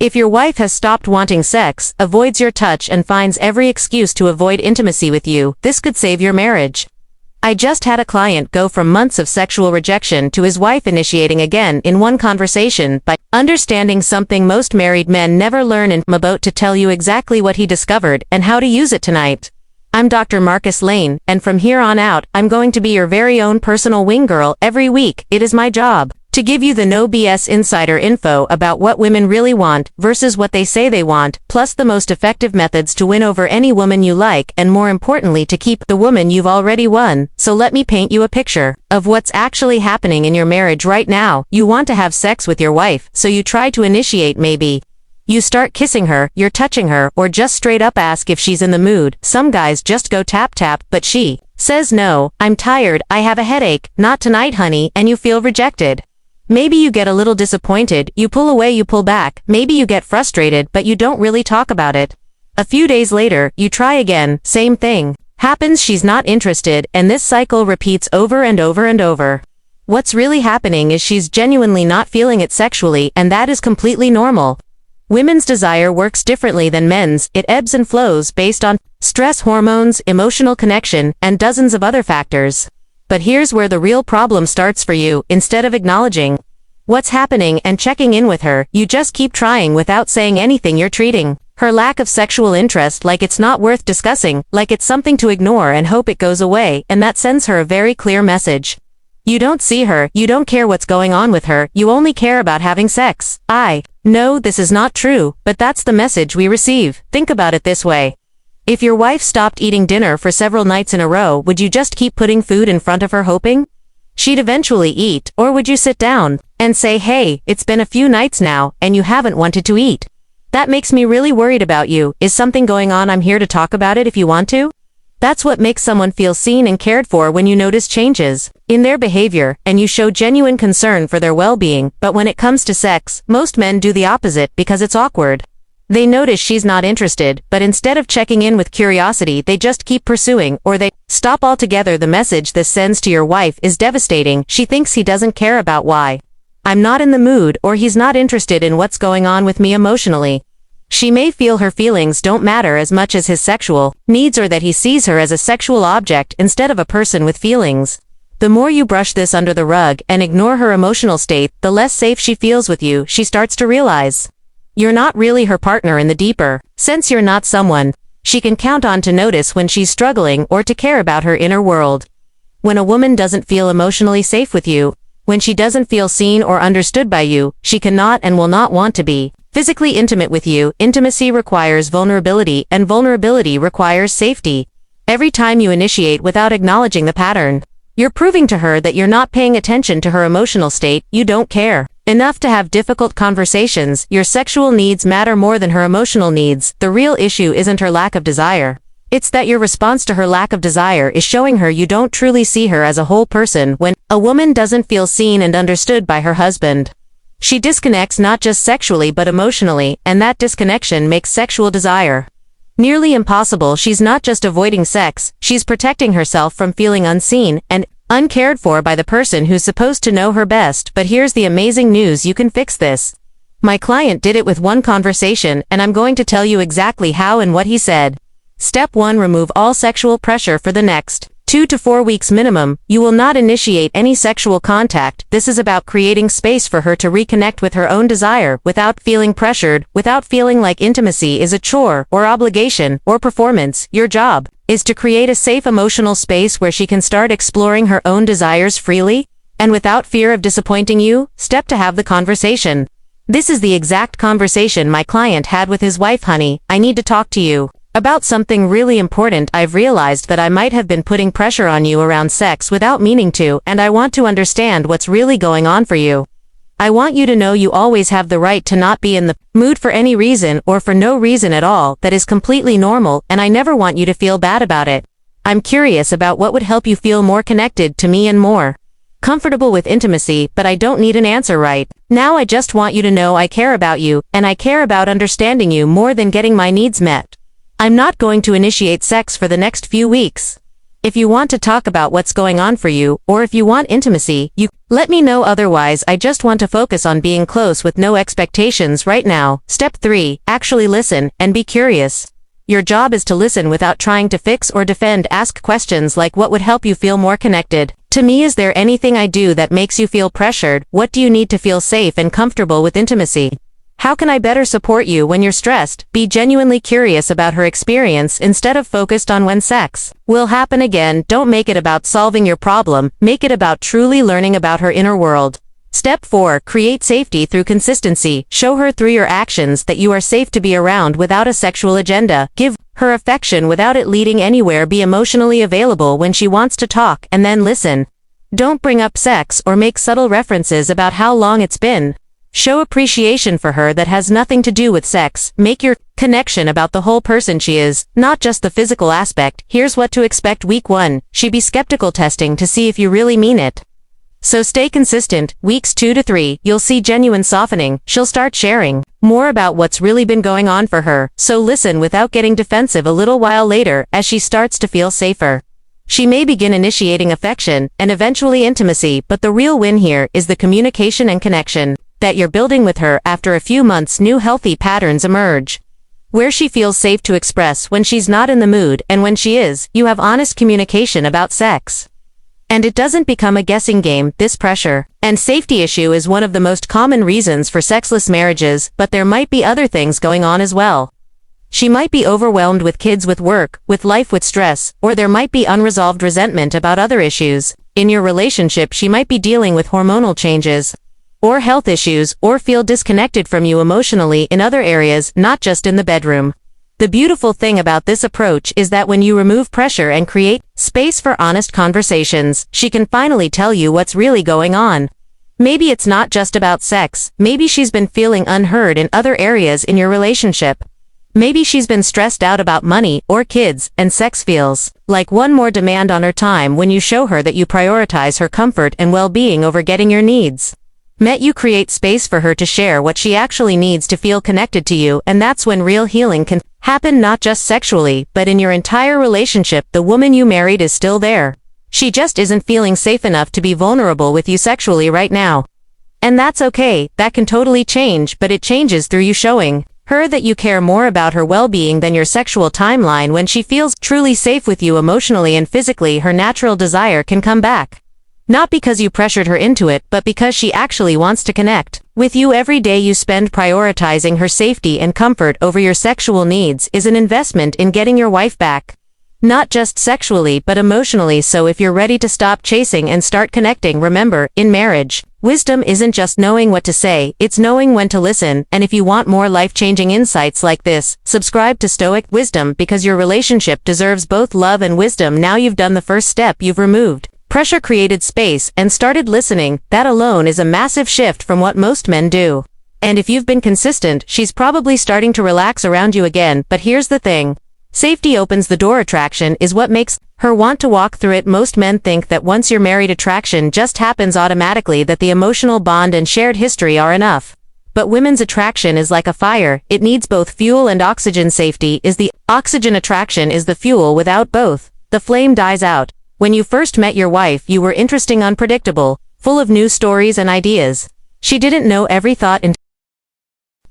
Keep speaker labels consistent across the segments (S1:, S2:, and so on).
S1: If your wife has stopped wanting sex, avoids your touch and finds every excuse to avoid intimacy with you, this could save your marriage. I just had a client go from months of sexual rejection to his wife initiating again in one conversation by understanding something most married men never learn, and I'm about to tell you exactly what he discovered and how to use it tonight. I'm Dr. Marcus Lane, and from here on out, I'm going to be your very own personal wing girl every week. It is my job to give you the no BS insider info about what women really want versus what they say they want, plus the most effective methods to win over any woman you like, and more importantly to keep the woman you've already won. So let me paint you a picture of what's actually happening in your marriage right now. You want to have sex with your wife, so you try to initiate. Maybe you start kissing her, you're touching her, or just straight up ask if she's in the mood. Some guys just go tap tap, but she says no, I'm tired, I have a headache, not tonight honey, and you feel rejected. Maybe you get a little disappointed, you pull away, you pull back, maybe you get frustrated, but you don't really talk about it. A few days later, you try again, same thing happens, she's not interested, and this cycle repeats over and over and over. What's really happening is she's genuinely not feeling it sexually, and that is completely normal. Women's desire works differently than men's. It ebbs and flows based on stress hormones, emotional connection, and dozens of other factors. But here's where the real problem starts for you. Instead of acknowledging what's happening and checking in with her, you just keep trying without saying anything. You're treating her lack of sexual interest like it's not worth discussing, like it's something to ignore and hope it goes away, and that sends her a very clear message. You don't see her, you don't care what's going on with her, you only care about having sex. I know this is not true, but that's the message we receive. Think about it this way. If your wife stopped eating dinner for several nights in a row, would you just keep putting food in front of her hoping she'd eventually eat, or would you sit down and say, hey, it's been a few nights now, and you haven't wanted to eat? That makes me really worried about you. Is something going on? I'm here to talk about it if you want to. That's what makes someone feel seen and cared for, when you notice changes in their behavior, and you show genuine concern for their well-being. But when it comes to sex, most men do the opposite because it's awkward. They notice she's not interested, but instead of checking in with curiosity, they just keep pursuing, or they stop altogether. The message this sends to your wife is devastating. She thinks he doesn't care about why I'm not in the mood, or he's not interested in what's going on with me emotionally. She may feel her feelings don't matter as much as his sexual needs, or that he sees her as a sexual object instead of a person with feelings. The more you brush this under the rug and ignore her emotional state, the less safe she feels with you. She starts to realize you're not really her partner in the deeper sense. You're not someone she can count on to notice when she's struggling or to care about her inner world. When a woman doesn't feel emotionally safe with you, when she doesn't feel seen or understood by you, she cannot and will not want to be physically intimate with you. Intimacy requires vulnerability, and vulnerability requires safety. Every time you initiate without acknowledging the pattern, you're proving to her that you're not paying attention to her emotional state. You don't care enough to have difficult conversations. Your sexual needs matter more than her emotional needs. The real issue isn't her lack of desire. It's that your response to her lack of desire is showing her you don't truly see her as a whole person. When a woman doesn't feel seen and understood by her husband, she disconnects not just sexually but emotionally, and that disconnection makes sexual desire nearly impossible. She's not just avoiding sex, she's protecting herself from feeling unseen and uncared for by the person who's supposed to know her best. But here's the amazing news: you can fix this. My client did it with one conversation, and I'm going to tell you exactly how and what he said. Step 1. Remove all sexual pressure for the next 2 to 4 weeks minimum. You will not initiate any sexual contact. This is about creating space for her to reconnect with her own desire without feeling pressured, without feeling like intimacy is a chore or obligation or performance. Your job is to create a safe emotional space where she can start exploring her own desires freely and without fear of disappointing you. Step to have the conversation. This is the exact conversation my client had with his wife. Honey, I need to talk to you about something really important. I've realized that I might have been putting pressure on you around sex without meaning to, and I want to understand what's really going on for you. I want you to know you always have the right to not be in the mood for any reason or for no reason at all. That is completely normal, and I never want you to feel bad about it. I'm curious about what would help you feel more connected to me and more comfortable with intimacy, but I don't need an answer right now. I just want you to know I care about you, and I care about understanding you more than getting my needs met. I'm not going to initiate sex for the next few weeks. If you want to talk about what's going on for you, or if you want intimacy, you let me know. Otherwise, I just want to focus on being close with no expectations right now. Step 3. Actually listen, and be curious. Your job is to listen without trying to fix or defend. Ask questions like, what would help you feel more connected to me? Is there anything I do that makes you feel pressured? What do you need to feel safe and comfortable with intimacy? How can I better support you when you're stressed? Be genuinely curious about her experience instead of focused on when sex will happen again. Don't make it about solving your problem, make it about truly learning about her inner world. Step 4. Create safety through consistency. Show her through your actions that you are safe to be around without a sexual agenda. Give her affection without it leading anywhere. Be emotionally available when she wants to talk, and then listen. Don't bring up sex or make subtle references about how long it's been. Show appreciation for her that has nothing to do with sex. Make your connection about the whole person she is, not just the physical aspect. Here's what to expect. Week 1. She be skeptical, testing to see if you really mean it. So stay consistent. Weeks 2 to 3, you'll see genuine softening. She'll start sharing more about what's really been going on for her. So listen without getting defensive. A little while later, as she starts to feel safer, she may begin initiating affection and eventually intimacy. But the real win here is the communication and connection that you're building with her. After a few months, new healthy patterns emerge, where she feels safe to express when she's not in the mood, and when she is, you have honest communication about sex. And it doesn't become a guessing game. This pressure and safety issue is one of the most common reasons for sexless marriages, but there might be other things going on as well. She might be overwhelmed with kids, with work, with life, with stress, or there might be unresolved resentment about other issues in your relationship. She might be dealing with hormonal changes, or health issues, or feel disconnected from you emotionally in other areas, not just in the bedroom. The beautiful thing about this approach is that when you remove pressure and create space for honest conversations, she can finally tell you what's really going on. Maybe it's not just about sex. Maybe she's been feeling unheard in other areas in your relationship. Maybe she's been stressed out about money or kids, and sex feels like one more demand on her time. When you show her that you prioritize her comfort and well-being over getting your needs met, you create space for her to share what she actually needs to feel connected to you, and that's when real healing can happen, not just sexually, but in your entire relationship. The woman you married is still there. She just isn't feeling safe enough to be vulnerable with you sexually right now. And that's okay. That can totally change, but it changes through you showing her that you care more about her well-being than your sexual timeline. When she feels truly safe with you emotionally and physically, her natural desire can come back. Not because you pressured her into it, but because she actually wants to connect with you. Every day you spend prioritizing her safety and comfort over your sexual needs is an investment in getting your wife back. Not just sexually, but emotionally. So if you're ready to stop chasing and start connecting, remember, in marriage, wisdom isn't just knowing what to say, it's knowing when to listen. And if you want more life-changing insights like this, subscribe to Stoic Wisdom, because your relationship deserves both love and wisdom. Now you've done the first step. You've removed pressure, created space, and started listening. That alone is a massive shift from what most men do. And if you've been consistent, she's probably starting to relax around you again. But here's the thing. Safety opens the door. Attraction is what makes her want to walk through it. Most men think that once you're married, attraction just happens automatically, that the emotional bond and shared history are enough. But women's attraction is like a fire. It needs both fuel and oxygen. Safety is the oxygen, attraction is the fuel. Without both, the flame dies out. When you first met your wife, you were interesting, unpredictable, full of new stories and ideas. She didn't know every thought in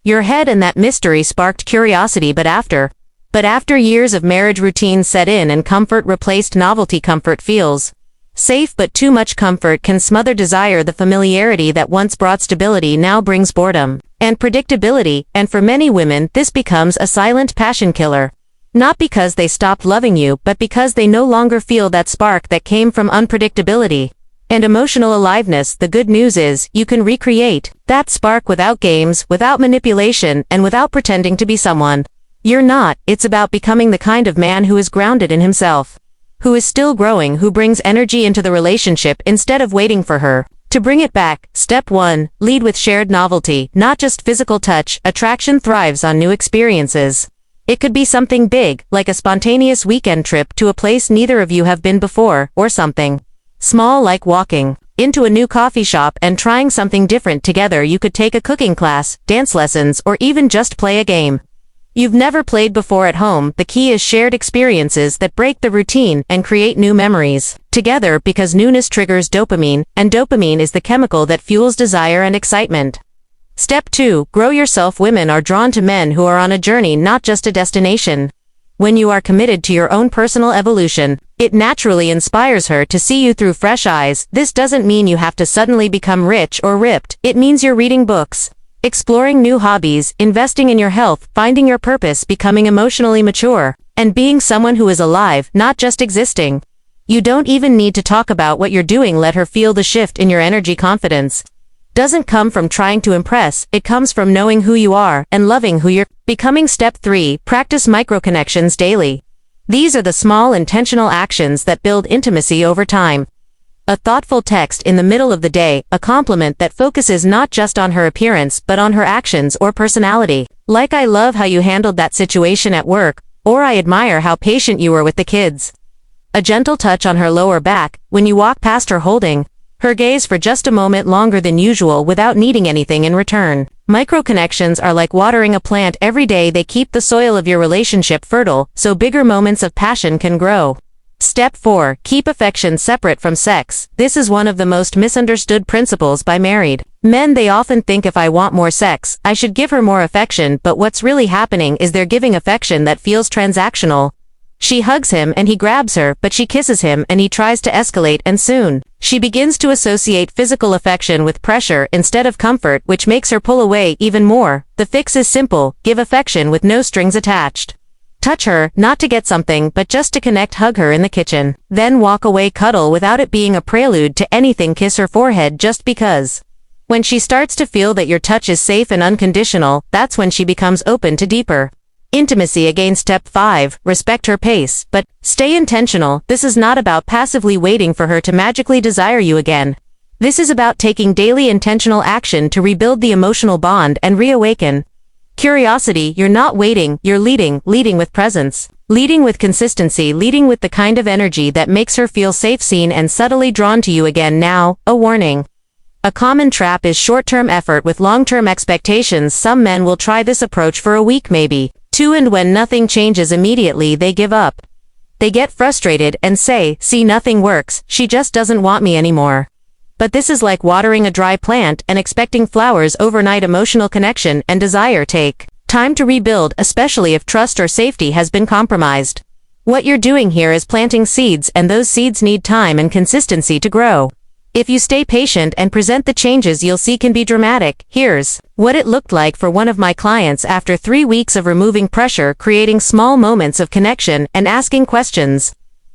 S1: your head, and that mystery sparked curiosity. But after years of marriage, routine set in and comfort replaced novelty. Comfort feels safe, but too much comfort can smother desire. The familiarity that once brought stability now brings boredom and predictability, and for many women, this becomes a silent passion killer. Not because they stopped loving you, but because they no longer feel that spark that came from unpredictability and emotional aliveness. The good news is, you can recreate that spark without games, without manipulation, and without pretending to be someone you're not. It's about becoming the kind of man who is grounded in himself, who is still growing, who brings energy into the relationship instead of waiting for her to bring it back. Step 1. Lead with shared novelty, not just physical touch. Attraction thrives on new experiences. It could be something big, like a spontaneous weekend trip to a place neither of you have been before, or something small like walking into a new coffee shop and trying something different together. You could take a cooking class, dance lessons, or even just play a game. You've never played before at home. The key is shared experiences that break the routine and create new memories together, because newness triggers dopamine, and dopamine is the chemical that fuels desire and excitement. Step 2. Grow yourself. Women are drawn to men who are on a journey, not just a destination. When you are committed to your own personal evolution, it naturally inspires her to see you through fresh eyes. This doesn't mean you have to suddenly become rich or ripped. It means you're reading books, exploring new hobbies, investing in your health, finding your purpose, becoming emotionally mature, and being someone who is alive, not just existing. You don't even need to talk about what you're doing. Let her feel the shift in your energy. Confidence doesn't come from trying to impress, it comes from knowing who you are and loving who you're becoming. Step 3. Practice microconnections daily. These are the small intentional actions that build intimacy over time. A thoughtful text in the middle of the day, a compliment that focuses not just on her appearance but on her actions or personality. Like, "I love how you handled that situation at work," or "I admire how patient you were with the kids." A gentle touch on her lower back when you walk past her, holding her gaze for just a moment longer than usual without needing anything in return. Microconnections are like watering a plant every day. They keep the soil of your relationship fertile, so bigger moments of passion can grow. Step 4. Keep affection separate from sex. This is one of the most misunderstood principles by married men. They often think, if I want more sex, I should give her more affection, but what's really happening is they're giving affection that feels transactional. She hugs him and he grabs her, but she kisses him and he tries to escalate, and soon she begins to associate physical affection with pressure instead of comfort, which makes her pull away even more. The fix is simple: give affection with no strings attached. Touch her, not to get something, but just to connect. Hug her in the kitchen, then walk away. Cuddle without it being a prelude to anything. Kiss her forehead just because. When she starts to feel that your touch is safe and unconditional, that's when she becomes open to deeper intimacy. Again, step 5. Respect her pace, but stay intentional. This is not about passively waiting for her to magically desire you again. This is about taking daily intentional action to rebuild the emotional bond and reawaken curiosity. You're not waiting, you're leading with presence, leading with consistency, leading with the kind of energy that makes her feel safe, seen, and subtly drawn to you again. Now, a warning. A common trap is short-term effort with long-term expectations. Some men will try this approach for a week, maybe 2, and when nothing changes immediately, they give up. They get frustrated and say, "See, nothing works, she just doesn't want me anymore." But this is like watering a dry plant and expecting flowers overnight. Emotional connection and desire take time to rebuild, especially if trust or safety has been compromised. What you're doing here is planting seeds, and those seeds need time and consistency to grow. If you stay patient and present, the changes you'll see can be dramatic. Here's what it looked like for one of my clients after 3 weeks of removing pressure, creating small moments of connection, and asking questions.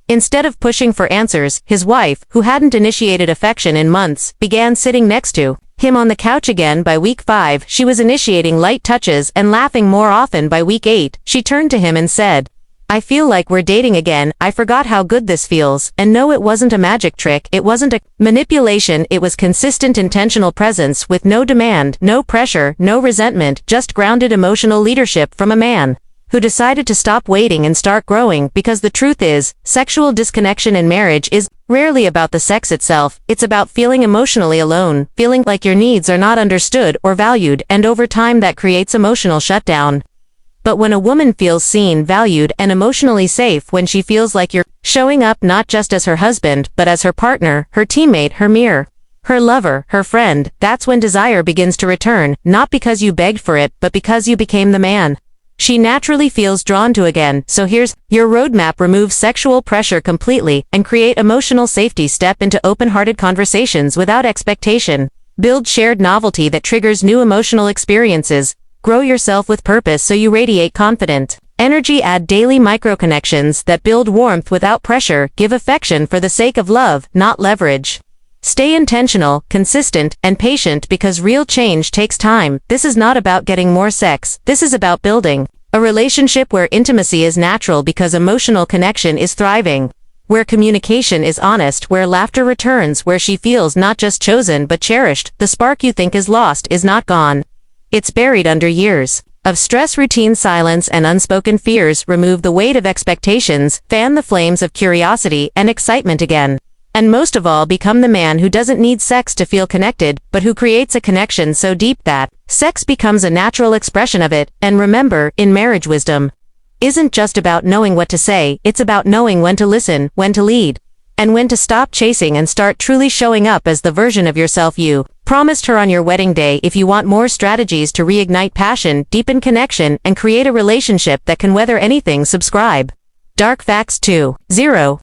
S1: Instead of pushing for answers, his wife, who hadn't initiated affection in months, began sitting next to him on the couch again. By week 5, she was initiating light touches and laughing more often. By week 8, she turned to him and said, "I feel like we're dating again. I forgot how good this feels." And no, it wasn't a magic trick, it wasn't a manipulation, it was consistent intentional presence with no demand, no pressure, no resentment, just grounded emotional leadership from a man who decided to stop waiting and start growing. Because the truth is, sexual disconnection in marriage is rarely about the sex itself. It's about feeling emotionally alone, feeling like your needs are not understood or valued, and over time that creates emotional shutdown. But when a woman feels seen, valued, and emotionally safe, when she feels like you're showing up not just as her husband, but as her partner, her teammate, her mirror, her lover, her friend, that's when desire begins to return, not because you begged for it, but because you became the man she naturally feels drawn to again. So here's your roadmap: remove sexual pressure completely and create emotional safety. Step into open-hearted conversations without expectation. Build shared novelty that triggers new emotional experiences. Grow yourself with purpose so you radiate confident energy. Add daily microconnections that build warmth without pressure. Give affection for the sake of love, not leverage. Stay intentional, consistent, and patient, because real change takes time. This is not about getting more sex. This is about building a relationship where intimacy is natural because emotional connection is thriving, where communication is honest, where laughter returns, where she feels not just chosen but cherished. The spark you think is lost is not gone. It's buried under years of stress, routine, silence, and unspoken fears. Remove the weight of expectations, fan the flames of curiosity and excitement again. And most of all, become the man who doesn't need sex to feel connected, but who creates a connection so deep that sex becomes a natural expression of it. And remember, in marriage, wisdom isn't just about knowing what to say, it's about knowing when to listen, when to lead, and when to stop chasing and start truly showing up as the version of yourself you promised her on your wedding day. If you want more strategies to reignite passion, deepen connection, and create a relationship that can weather anything, subscribe. Dark Facts 2.0